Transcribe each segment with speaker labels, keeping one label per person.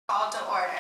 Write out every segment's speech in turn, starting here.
Speaker 1: Called to order.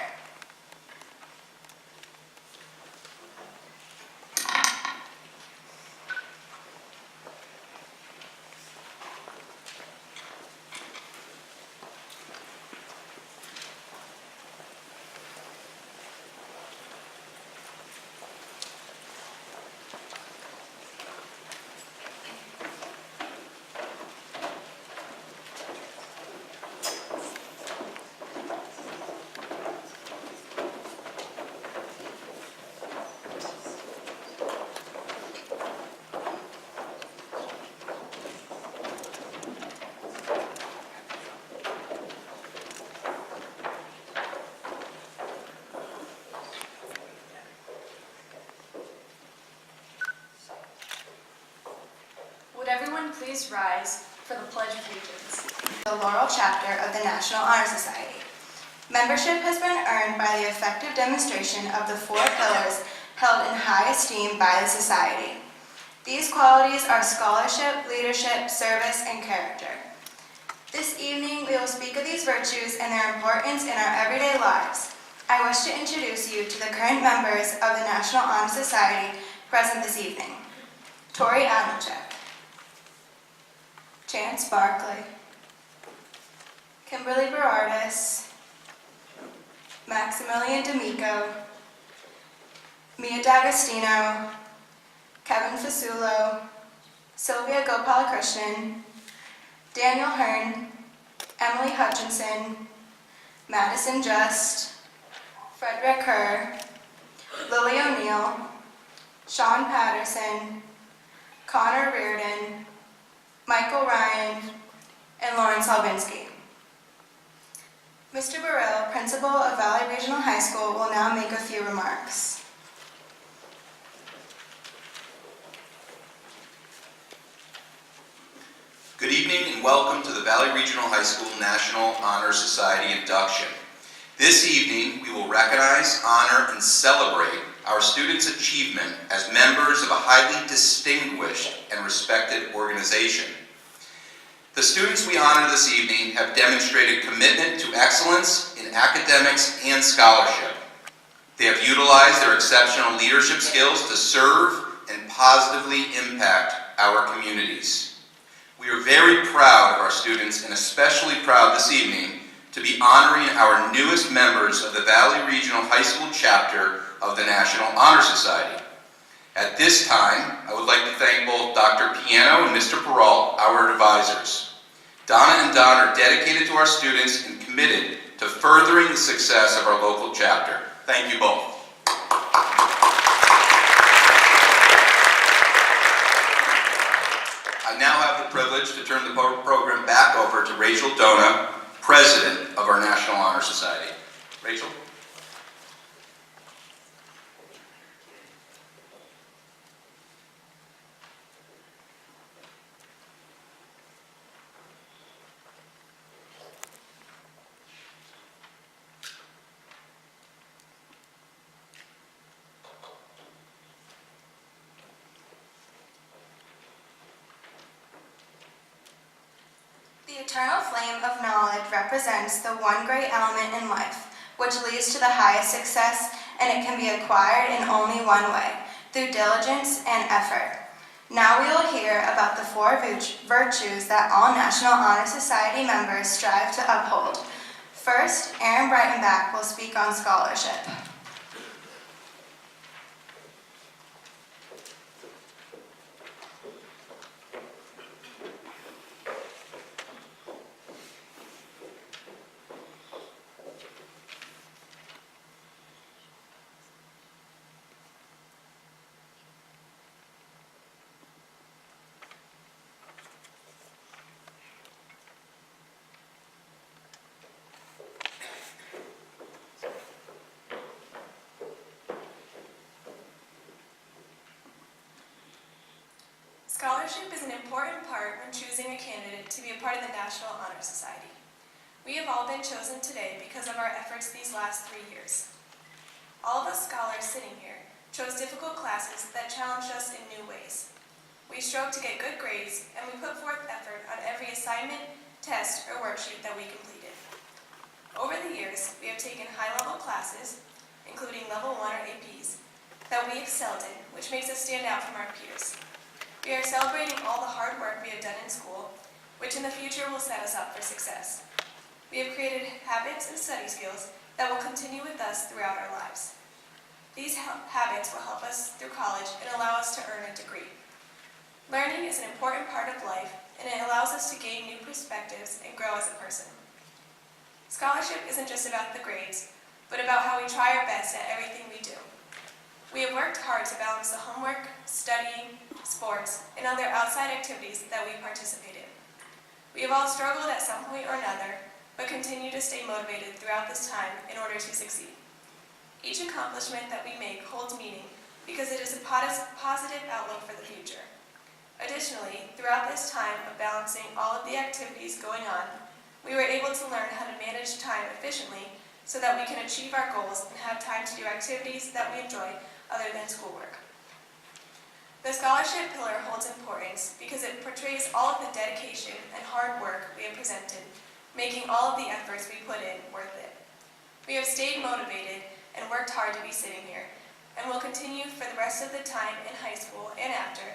Speaker 1: Would everyone please rise for the Pledge of Allegiance? The Laurel Chapter of the National Honor Society. Membership has been earned by the effective demonstration of the four pillars held in high esteem by the Society. These qualities are scholarship, leadership, service, and character. This evening, we will speak of these virtues and their importance in our everyday lives. I wish to introduce you to the current members of the National Honor Society present this evening. Tori Adamczyk, Chance Barkley, Kimberly Berardis, Maximilian D'Amico, Mia D'Agostino, Kevin Fasulo, Sylvia Gopalakrishnan, Daniel Hearn, Emily Hutchinson, Madison Just, Frederick Kerr, Lily O'Neill, Sean Patterson, Connor Reardon, Michael Ryan, and Lawrence Albinski. Mr. Burrell, principal of Valley Regional High School, will now make a few remarks.
Speaker 2: Good evening and welcome to the Valley Regional High School National Honor Society induction. This evening, we will recognize, honor, and celebrate our students' achievement as members of a highly distinguished and respected organization. The students we honor this evening have demonstrated commitment to excellence in academics and scholarship. They have utilized their exceptional leadership skills to serve and positively impact our communities. We are very proud of our students and especially proud this evening to be honoring our newest members of the Valley Regional High School chapter of the National Honor Society. At this time, I would like to thank both Dr. Piano and Mr. Peralt, our advisors. Donna and Don are dedicated to our students and committed to furthering the success of our local chapter. Thank you both. I now have the privilege to turn the program back over to Rachel Dona, President of our National Honor Society. Rachel?
Speaker 1: The eternal flame of knowledge represents the one great element in life, which leads to the highest success, and it can be acquired in only one way, through diligence and effort. Now we will hear about the four virtues that all National Honor Society members strive to uphold. First, Aaron Breitenbach will speak on scholarship.
Speaker 3: Scholarship is an important part when choosing a candidate to be a part of the National Honor Society. We have all been chosen today because of our efforts these last 3 years. All of us scholars sitting here chose difficult classes that challenged us in new ways. We strove to get good grades, and we put forth effort on every assignment, test, or worksheet that we completed. Over the years, we have taken classes, including Level 1 or APs, that we excelled in, which makes us stand out from our peers. We are celebrating all the hard work we have done in school, which in the future will set us up for success. We have created habits and study skills that will continue with us throughout our lives. These habits will help us through college and allow us to earn a degree. Learning is an important part of life, and it allows us to gain new perspectives and grow as a person. Scholarship isn't just about the grades, but about how we try our best at everything we do. We have worked hard to balance the homework, studying, sports, and other outside activities that we participate in. We have all struggled at some point or another, but continue to stay motivated throughout this time in order to succeed. Each accomplishment that we make holds meaning because it is a positive outlook for the future. Additionally, throughout this time of balancing all of the activities going on, we were able to learn how to manage time efficiently so that we can achieve our goals and have time to do activities that we enjoy other than schoolwork. The scholarship pillar holds importance because it portrays all of the dedication and hard work we have presented, making all of the efforts we put in worth it. We have stayed motivated and worked hard to be sitting here, and will continue for the rest of the time in high school and after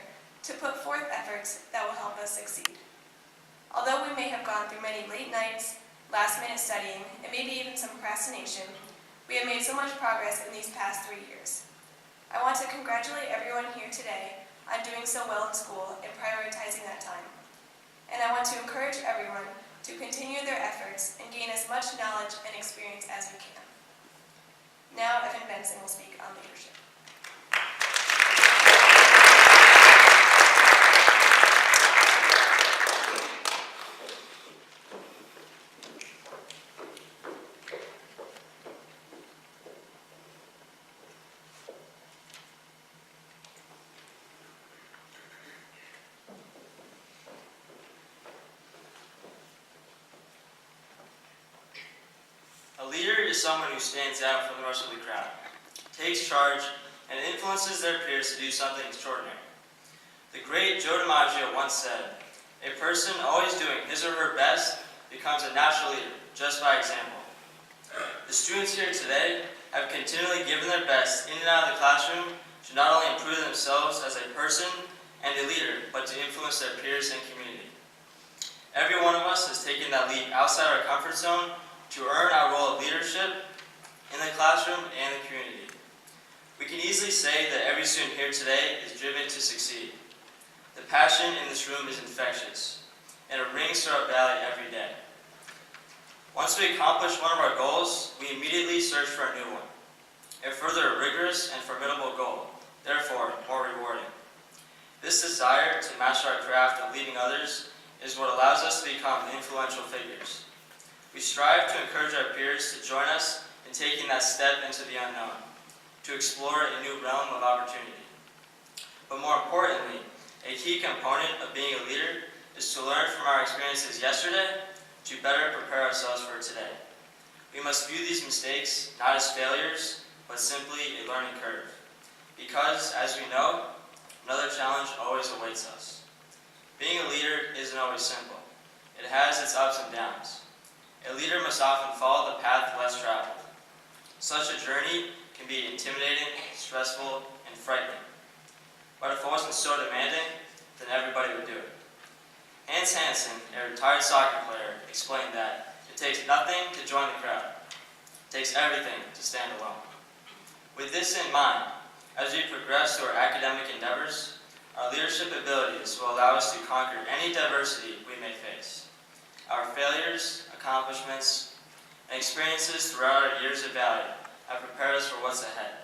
Speaker 3: to put forth efforts that will help us succeed. Although we may have gone through many late nights, last-minute studying, and maybe even some procrastination, we have made so much progress in these past 3 years. I want to congratulate everyone here today on doing so well in school and prioritizing that time. And I want to encourage everyone to continue their efforts and gain as much knowledge and experience as we can. Now, Evan Benson will speak on leadership.
Speaker 4: A leader is someone who stands out from the rest of the crowd, takes charge, and influences their peers to do something extraordinary. The great Joe DiMaggio once said, "A person always doing his or her best becomes a natural leader, just by example." The students here today have continually given their best in and out of the classroom to not only improve themselves as a person and a leader, but to influence their peers and community. Every one of us has taken that leap outside our comfort zone to earn our role of leadership in the classroom and the community. We can easily say that every student here today is driven to succeed. The passion in this room is infectious, and it rings through our valley every day. Once we accomplish one of our goals, we immediately search for a new one. A further rigorous and formidable goal, therefore more rewarding. This desire to master our craft of leading others is what allows us to become influential figures. We strive to encourage our peers to join us in taking that step into the unknown, to explore a new realm of opportunity. But more importantly, a key component of being a leader is to learn from our experiences yesterday to better prepare ourselves for today. We must view these mistakes not as failures, but simply a learning curve. Because, as we know, another challenge always awaits us. Being a leader isn't always simple. It has its ups and downs. A leader must often follow the path less traveled. Such a journey can be intimidating, stressful, and frightening. But if it wasn't so demanding, then everybody would do it. Hans Hansen, a retired soccer player, explained that it takes nothing to join the crowd. It takes everything to stand alone. With this in mind, as we progress through our academic endeavors, our leadership abilities will allow us to conquer any diversity we may face. Our failures, accomplishments, and experiences throughout our years at Valley have prepared us for what's ahead.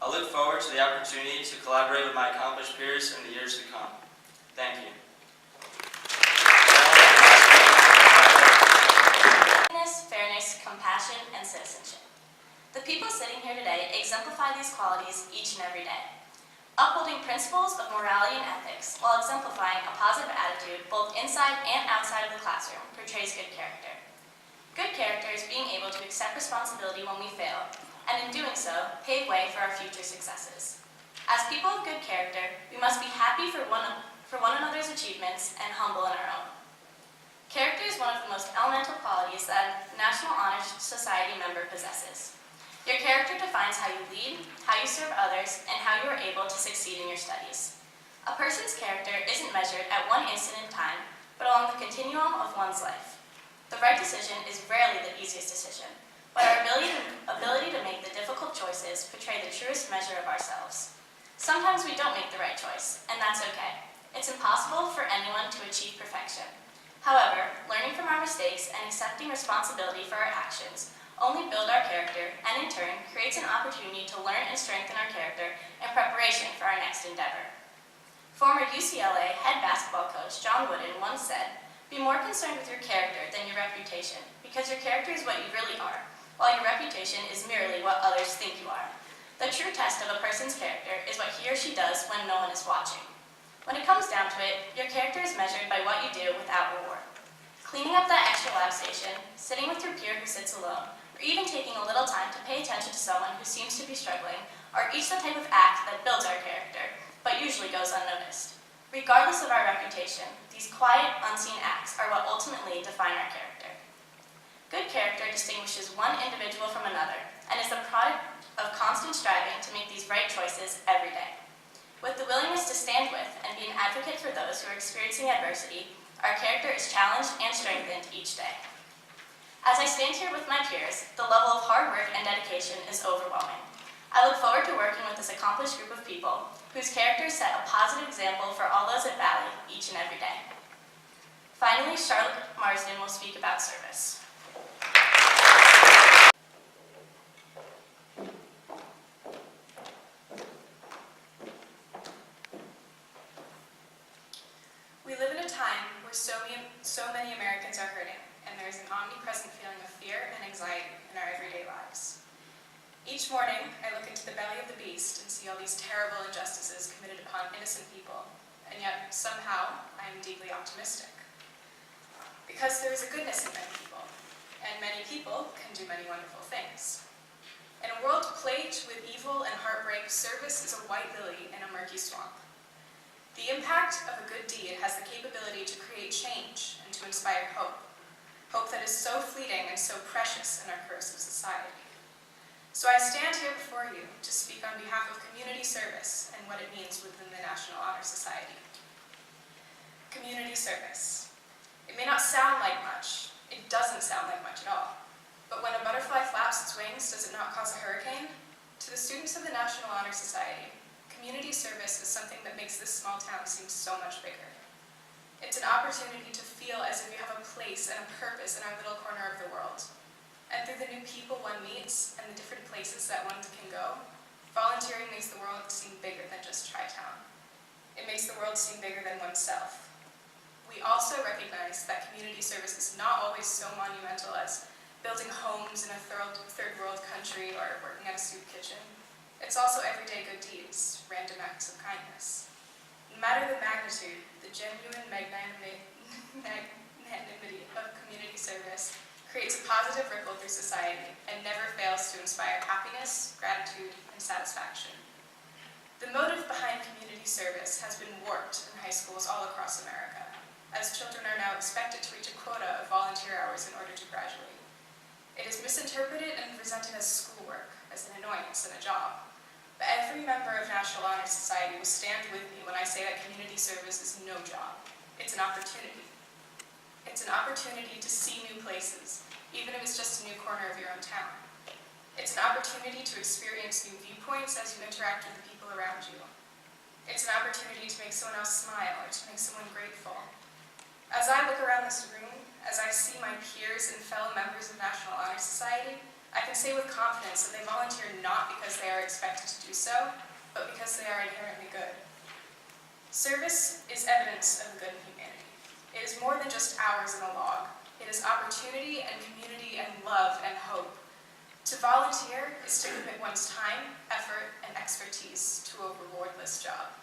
Speaker 4: I look forward to the opportunity to collaborate with my accomplished peers in the years to come. Thank you.
Speaker 5: Fairness, compassion, and citizenship. The people sitting here today exemplify these qualities each and every day. Upholding principles of morality and ethics while exemplifying a positive attitude both inside and outside of the classroom portrays good character. Good character is being able to accept responsibility when we fail, and in doing so, pave way for our future successes. As people of good character, we must be happy for one another's achievements and humble in our own. Character is one of the most elemental qualities that a National Honor Society member possesses. Your character defines how you lead, how you serve others, and how you are able to succeed in your studies. A person's character isn't measured at one instant in time, but along the continuum of one's life. The right decision is rarely the easiest decision, but our ability to make the difficult choices portray the truest measure of ourselves. Sometimes we don't make the right choice, and that's okay. It's impossible for anyone to achieve perfection. However, learning from our mistakes and accepting responsibility for our actions only build our character, and in turn, creates an opportunity to learn and strengthen our character in preparation for our next endeavor. Former UCLA head basketball coach John Wooden once said, "Be more concerned with your character than your reputation, because your character is what you really are, while your reputation is merely what others think you are." The true test of a person's character is what he or she does when no one is watching. When it comes down to it, your character is measured by what you do without reward. Cleaning up that extra lab station, sitting with your peer who sits alone, or even taking a little time to pay attention to someone who seems to be struggling, are each the type of act that builds our character, but usually goes unnoticed. Regardless of our reputation, these quiet, unseen acts are what ultimately define our character. Good character distinguishes one individual from another, and is the product of constant striving to make these right choices every day. With the willingness to stand with and be an advocate for those who are experiencing adversity, our character is challenged and strengthened each day. As I stand here with my peers, the level of hard work and dedication is overwhelming. I look forward to working with this accomplished group of people whose characters set a positive example for all those at Valley each and every day. Finally, Charlotte Marsden will speak about service.
Speaker 6: We live in a time where so many Americans are hurting, and there is an omnipresent feeling of fear and anxiety in our everyday lives. Each morning, I look into the belly of the beast and see all these terrible injustices committed upon innocent people, and yet somehow I am deeply optimistic. Because there is a goodness in many people, and many people can do many wonderful things. In a world plagued with evil and heartbreak, service is a white lily in a murky swamp. The impact of a good deed has the capability to create change and to inspire hope. Hope that is so fleeting and so precious in our corrosive society. So I stand here before you to speak on behalf of community service and what it means within the National Honor Society. Community service. It may not sound like much. It doesn't sound like much at all. But when a butterfly flaps its wings, does it not cause a hurricane? To the students of the National Honor Society, community service is something that makes this small town seem so much bigger. It's an opportunity to feel as if you have a place and a purpose in our little corner of the world. And through the new people one meets and the different places that one can go, volunteering makes the world seem bigger than just Tri-Town. It makes the world seem bigger than oneself. We also recognize that community service is not always so monumental as building homes in a third world country or working at a soup kitchen. It's also everyday good deeds, random acts of kindness. No matter the magnitude, the genuine magnanimity of community service creates a positive ripple through society and never fails to inspire happiness, gratitude, and satisfaction. The motive behind community service has been warped in high schools all across America, as children are now expected to reach a quota of volunteer hours in order to graduate. It is misinterpreted and presented as schoolwork, as an annoyance and a job. But every member of National Honor Society will stand with me when I say that community service is no job. It's an opportunity. It's an opportunity to see new places, even if it's just a new corner of your own town. It's an opportunity to experience new viewpoints as you interact with the people around you. It's an opportunity to make someone else smile or to make someone grateful. As I look around this room, as I see my peers and fellow members of National Honor Society, I can say with confidence that they volunteer not because they are expected to do so, but because they are inherently good. Service is evidence of the good in humanity. It is more than just hours in a log. It is opportunity and community and love and hope. To volunteer is to commit one's time, effort, and expertise to a rewardless job.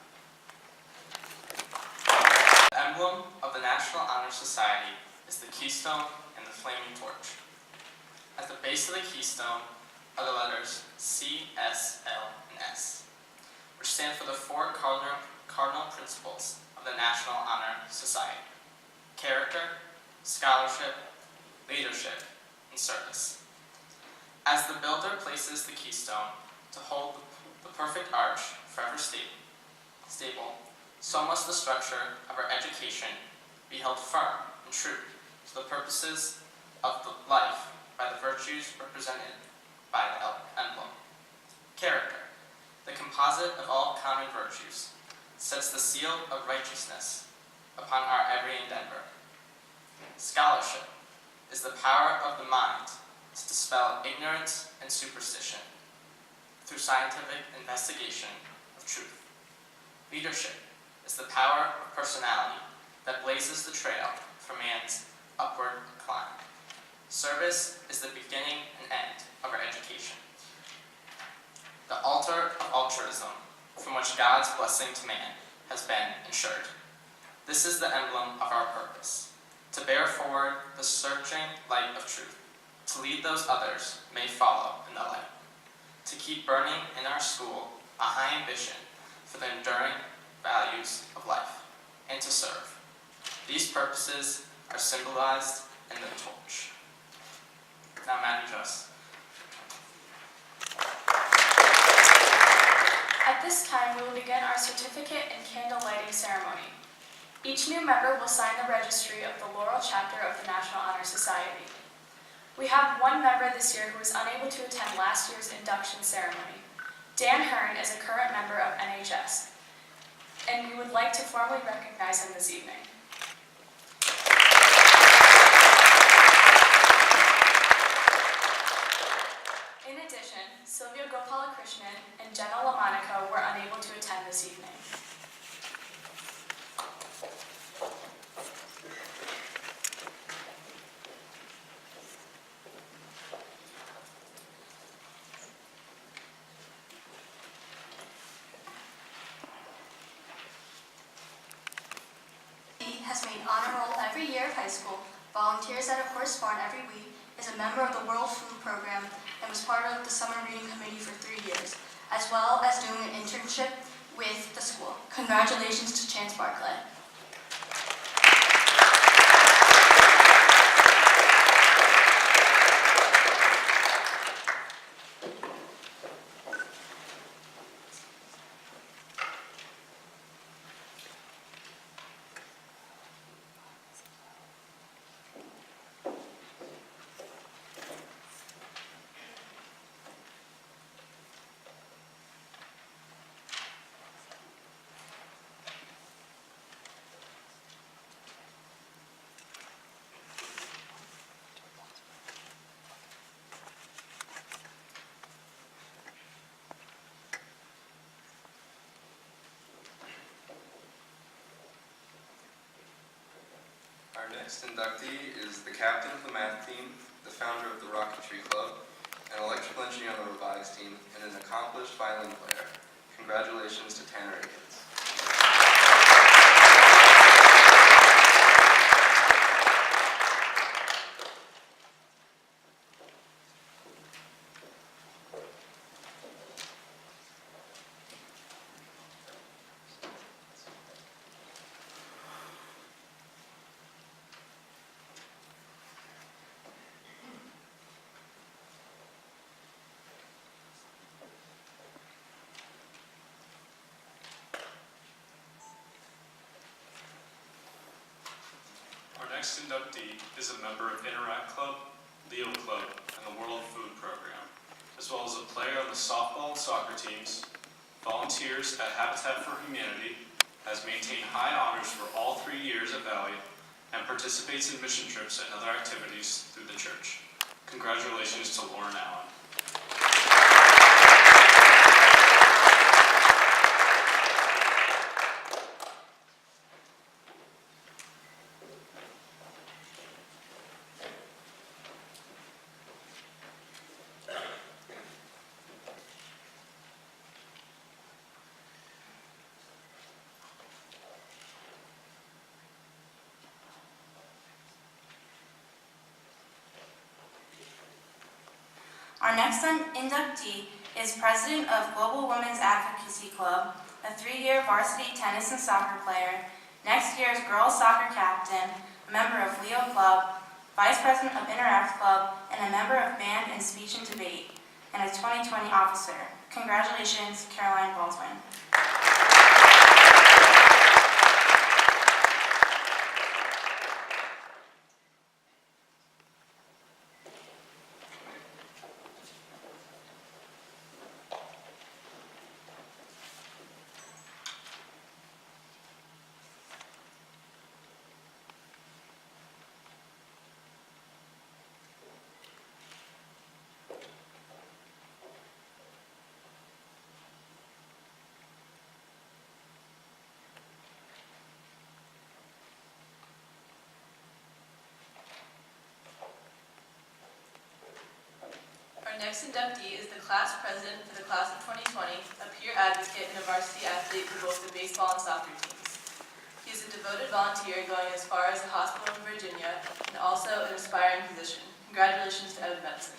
Speaker 7: The emblem of the National Honor Society is the keystone and the flaming torch. At the base of the keystone are the letters C, S, L, and S, which stand for the four cardinal principles of the National Honor Society: character, scholarship, leadership, and service. As the builder places the keystone to hold the perfect arch forever stable, so must the structure of our education be held firm and true to the purposes of the life by the virtues represented by the emblem. Character, the composite of all common virtues, sets the seal of righteousness upon our every endeavor. Scholarship is the power of the mind to dispel ignorance and superstition through scientific investigation of truth. Leadership is the power of personality that blazes the trail for man's upward climb. Service is the beginning and end of our education. The altar of altruism from which God's blessing to man has been ensured. This is the emblem of our purpose, to bear forward the searching light of truth, to lead those others may follow in the light, to keep burning in our school a high ambition for the enduring values of life, and to serve. These purposes are symbolized in the torch. Now, Maddie Just.
Speaker 6: At this time, we will begin our certificate and candle lighting ceremony. Each new member will sign the registry of the Laurel chapter of the National Honor Society. We have one member this year who was unable to attend last year's induction ceremony. Dan Hearn is a current member of NHS, and we would like to formally recognize him this evening. In addition, Sylvia Gopalakrishnan and Jenna LaMonaco were unable to attend this evening.
Speaker 1: Has made honor roll every year of high school, volunteers at a horse barn every week, is a member of the World Food Program, and was part of the summer reading committee for 3 years, as well as doing an internship with the school. Congratulations to Chance Barclay.
Speaker 8: Our next inductee is the captain of the math team, the founder of the Rocketry Club, an electrical engineer on the robotics team, and an accomplished violin player. Congratulations to Tanner Akins.
Speaker 9: Our next inductee is a member of Interact Club, Leo Club, and the World Food Program, as well as a player on the softball and soccer teams, volunteers at Habitat for Humanity, has maintained high honors for all 3 years at Valley, and participates in mission trips and other activities through the church. Congratulations to Lauren Allen.
Speaker 1: Our next inductee is president of Global Women's Advocacy Club, a 3-year varsity tennis and soccer player, next year's girls soccer captain, a member of Leo Club, Vice President of Interact Club, and a member of Band and Speech and Debate, and a 2020 officer. Congratulations, Caroline Baldwin.
Speaker 3: Our next inductee is the class president for the class of 2020, a peer advocate and a varsity athlete for both the baseball and soccer teams. He is a devoted volunteer going as far as the hospital in Virginia and also an aspiring physician. Congratulations to Evan Benson.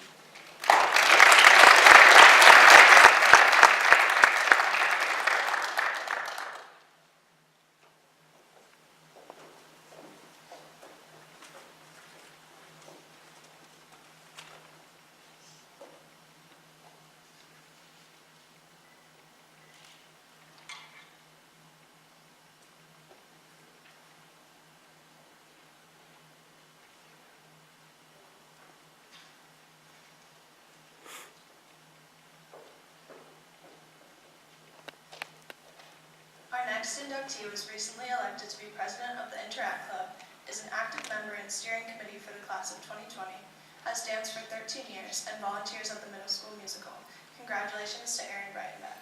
Speaker 3: Our next inductee was recently elected to be president of the Interact Club, is an active member and steering committee for the class of 2020, has danced for 13 years, and volunteers at the middle school musical. Congratulations to Erin Breitenbeck.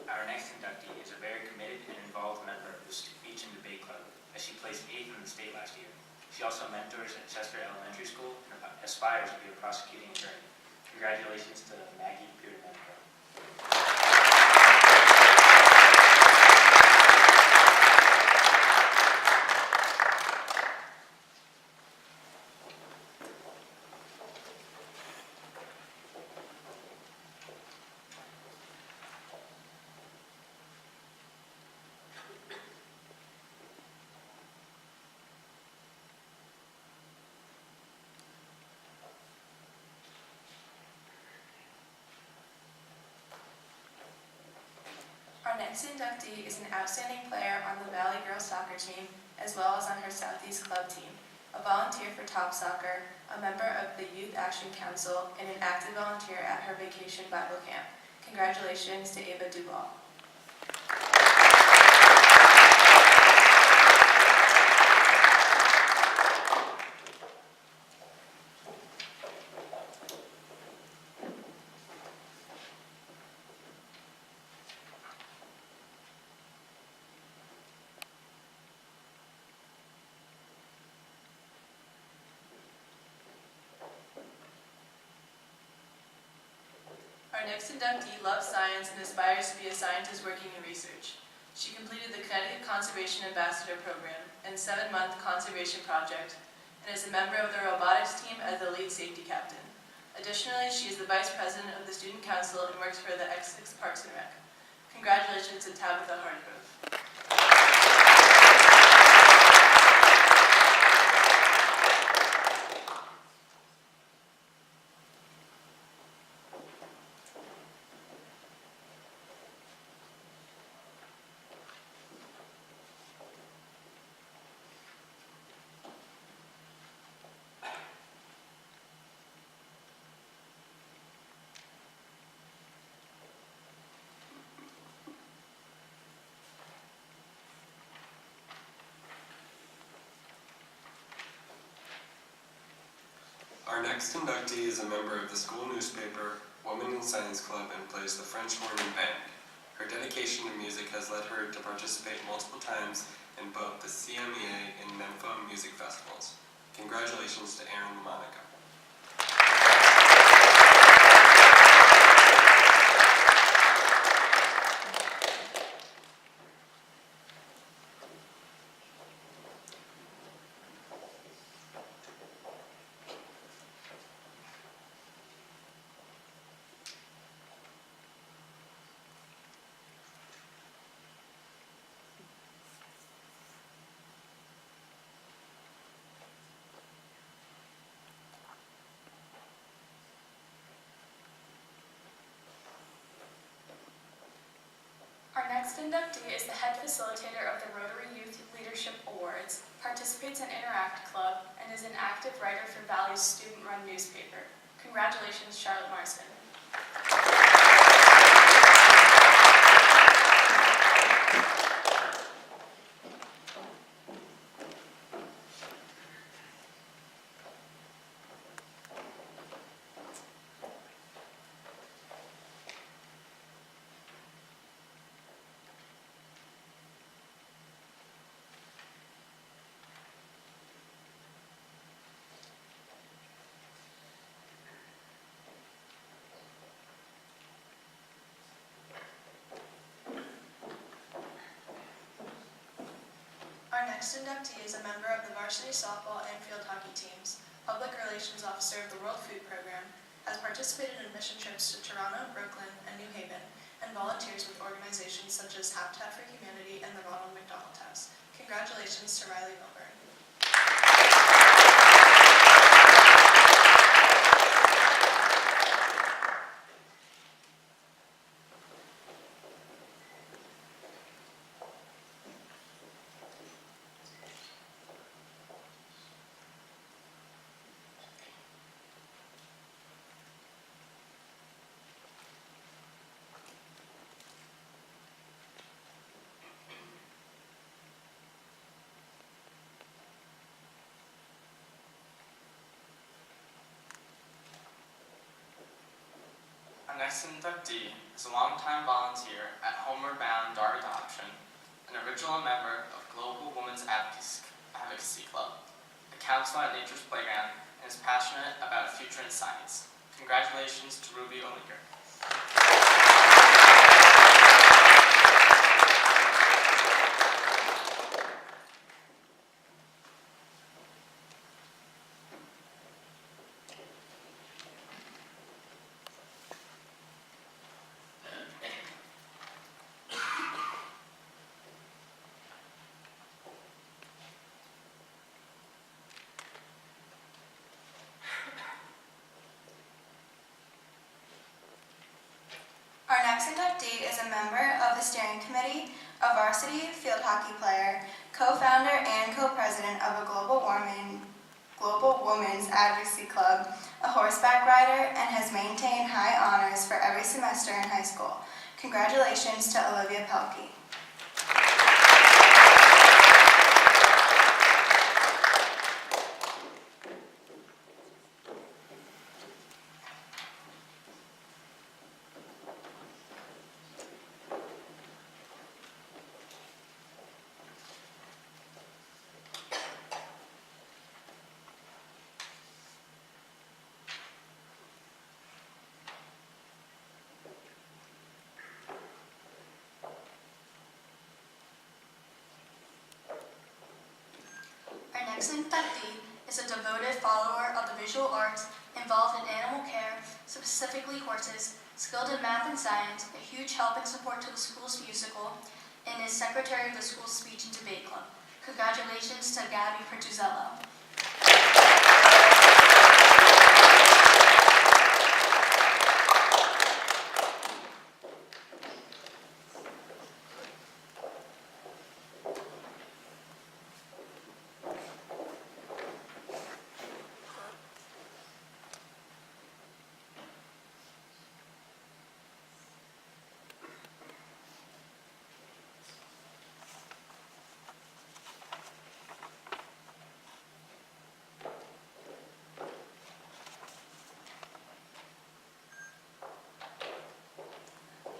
Speaker 10: Our next inductee is a very committed and involved member of the Speech and Debate Club, as she placed 8th in the state last year. She also mentors at Chester Elementary School and aspires to be a prosecuting attorney. Congratulations to Maggie Peterman.
Speaker 3: Our next inductee is an outstanding player on the Valley Girls soccer team, as well as on her Southeast Club team, a volunteer for Top Soccer, a member of the Youth Action Council, and an active volunteer at her Vacation Bible Camp. Congratulations to Ava Duval. Our next inductee loves science and aspires to be a scientist working in research. She completed the Connecticut Conservation Ambassador Program and 7-month conservation project, and is a member of the robotics team as the lead safety captain. Additionally, she is the vice president of the student council and works for the X6 Parks and Rec. Congratulations to Tabitha Hardgrove.
Speaker 11: Our next inductee is a member of the school newspaper, Women in Science Club, and plays the French horn and band. Her dedication to music has led her to participate multiple times in both the CMEA and NEMFA music festivals. Congratulations to Erin Monica.
Speaker 6: Our next inductee is the head facilitator of the Rotary Youth Leadership Awards, participates in Interact Club, and is an active writer for Valley's student-run newspaper. Congratulations, Charlotte Marston. Our next inductee is a member of the varsity softball and field hockey teams, public relations officer of the World Food Program, has participated in mission trips to Toronto, Brooklyn, and New Haven, and volunteers with organizations such as Habitat for Humanity and the Ronald McDonald House. Congratulations to Riley Milburn.
Speaker 7: Our next inductee is a longtime volunteer at Homeward Bound Dog Adoption, an original member of Global Women's Advocacy Club, a counselor at Nature's Playground, and is passionate about a future in science. Congratulations to Ruby Olinger.
Speaker 1: Our next inductee is a member of the steering committee, a varsity field hockey player, co-founder and co-president of a Global Women's Advocacy Club, a horseback rider, and has maintained high honors for every semester in high school. Congratulations to Olivia Pelkey. Our next inductee is a devoted follower of the visual arts, involved in animal care, specifically horses, skilled in math and science, a huge help and support to the school's musical, and is secretary of the school's speech and debate club. Congratulations to Gabby Pertuzello.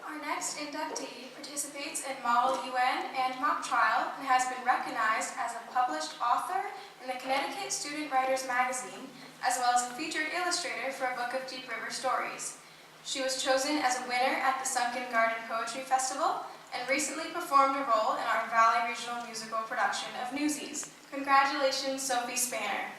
Speaker 1: Our next inductee
Speaker 6: participates in Model UN and mock trial and has been recognized as a published author in the Connecticut Student Writers Magazine, as well as a featured illustrator for a book of Deep River stories. She was chosen as a winner at the Sunken Garden Poetry Festival and recently performed a role in our Valley Regional musical production of Newsies. Congratulations, Sophie Spanner.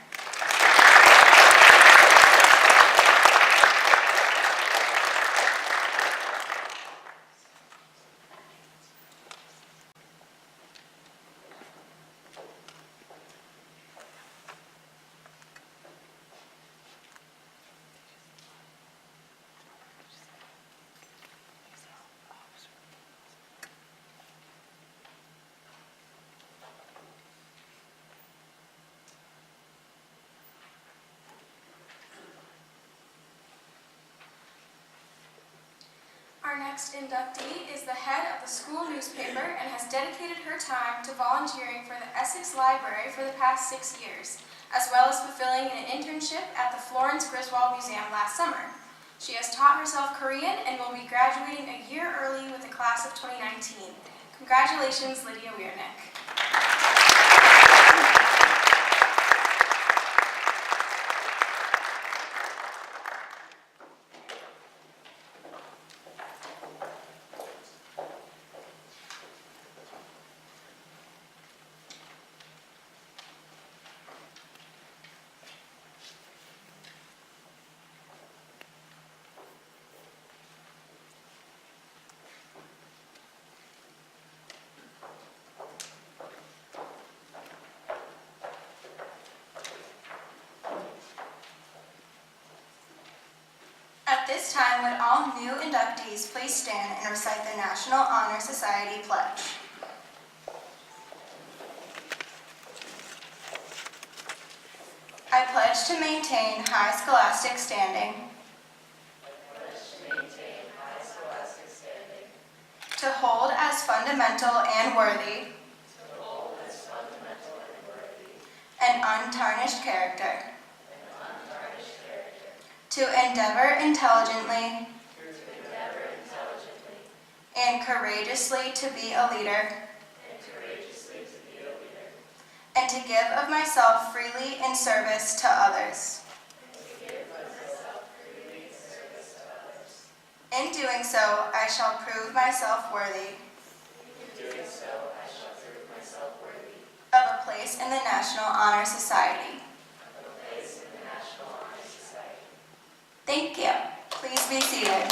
Speaker 6: Our next inductee is the head of the school newspaper and has dedicated her time to volunteering for the Essex Library for the past 6 years, as well as fulfilling an internship at the Florence Griswold Museum last summer. She has taught herself Korean and will be graduating a year early with the class of 2019. Congratulations, Lydia Wiernick. At this time, would all new inductees please stand and recite the National Honor Society Pledge. I pledge to maintain high scholastic standing. To hold as fundamental and worthy. An untarnished character. To endeavor intelligently. And courageously to be a leader. And to give of myself freely in service to others. In doing so, I shall prove myself worthy. Of a place in the National Honor Society. Thank you. Please be seated.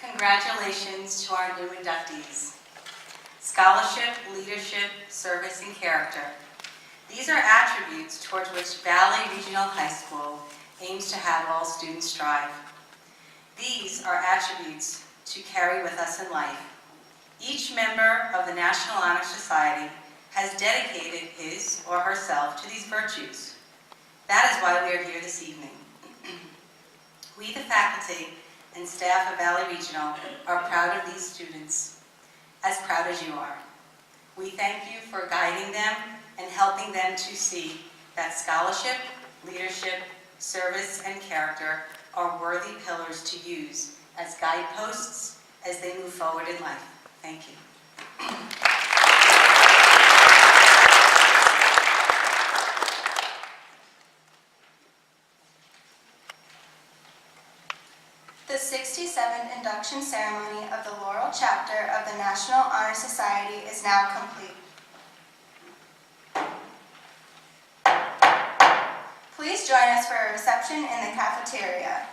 Speaker 12: Congratulations to our new inductees. Scholarship, leadership, service, and character. These are attributes towards which Valley Regional High School aims to have all students strive. These are attributes to carry with us in life. Each member of the National Honor Society has dedicated his or herself to these virtues. That is why we are here this evening. We, the faculty and staff of Valley Regional, are proud of these students, as proud as you are. We thank you for guiding them and helping them to see that scholarship, leadership, service, and character are worthy pillars to use as guideposts as they move forward in life. Thank you.
Speaker 1: The 67th induction ceremony of the Laurel Chapter of the National Honor Society is now complete. Please join us for a reception in the cafeteria.